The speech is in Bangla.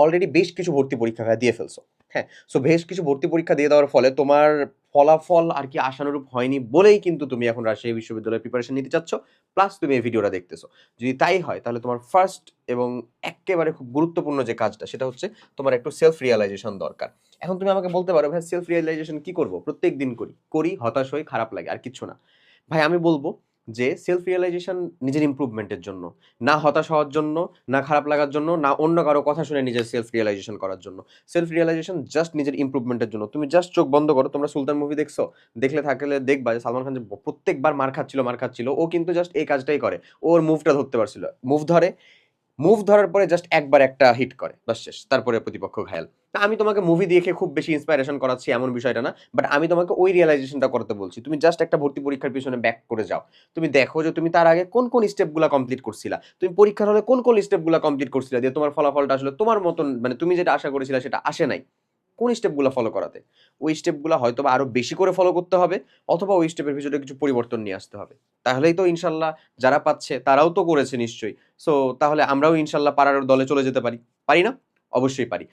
অলরেডি বেশ কিছু ভর্তি পরীক্ষা দিয়ে ফেলছো। হ্যাঁ, সো বেশ কিছু ভর্তি পরীক্ষা দিয়ে দেওয়ার ফলে তোমার ফলাফল আর কি আশানুরূপ হয়নি বলেই কিন্তু তুমি এখন রাজশাহী বিশ্ববিদ্যালয়ের প্রিপারেশন নিতে চাচ্ছ, প্লাস তুমি এই ভিডিওটা দেখতেছো। যদি তাই হয় তাহলে তোমার ফার্স্ট এবং একেবারে খুব গুরুত্বপূর্ণ যে কাজটা সেটা হচ্ছে তোমার একটু সেলফ রিয়ালাইজেশন দরকার। এখন তুমি আমাকে বলতে পারো, ভাই সেলফ রিয়ালাইজেশন কি করব? প্রত্যেক দিন করি, হতাশ হই, খারাপ লাগে, আর কিচ্ছু না। ভাই আমি বলব যে সেলফ রিয়ালাইজেশন নিজের ইমপ্রুভমেন্টের জন্য, না হতাশ হওয়ার জন্য, না খারাপ লাগার জন্য, না অন্য কারো কথা শুনে নিজের সেলফ রিয়ালাইজেশন করার জন্য। সেলফ রিয়ালাইজেশন জাস্ট নিজের ইমপ্রুভমেন্টের জন্য। তুমি জাস্ট চোখ বন্ধ করো, তোমরা সুলতান মুভি দেখছো? দেখলে থাকলে দেখবা যে সালমান খান যে প্রত্যেকবার মার খাচ্ছিল, ও কিন্তু জাস্ট এই কাজটাই করে। ওর মুভটা ধরতে পারছিল, মুভ ধরার পরে জাস্ট একবার একটা হিট করে, বাস শেষ, তারপরে প্রতিপক্ষ ঘায়াল। তা আমি তোমাকে মুভি দেখে খুব বেশি ইন্সপাইরেশন করাচ্ছি এমন বিষয়টা না, বাট আমি তোমাকে ওই রিয়েলাইজেশনটা করতে বলছি। তুমি জাস্ট একটা ভর্তি পরীক্ষার পিছনে ব্যাক করে যাও। তুমি দেখো যে তুমি তার আগে কোন কোন স্টেপগুলো কমপ্লিট করছিলা, তুমি পরীক্ষার হলে কোন কোন স্টেপগুলো কমপ্লিট করছিলা, দিয়ে তোমার ফলাফলটা আসলে তোমার মতন, মানে তুমি যেটা আশা করেছিলা সেটা আসে নাই। কোন স্টেপগুলো ফলো করাতে, ওই স্টেপগুলো হয়তো বা আরো বেশি করে ফলো করতে হবে, অথবা ওই স্টেপের ভিতরে কিছু পরিবর্তন নিয়ে আসতে হবে। তাহলেই তো ইনশাল্লাহ যারা পাচ্ছে তারাও তো করেছে নিশ্চয়ই। সো তাহলে আমরাও ইনশাল্লাহ পারার দলে চলে যেতে পারি। পারি না? অবশ্যই পারি।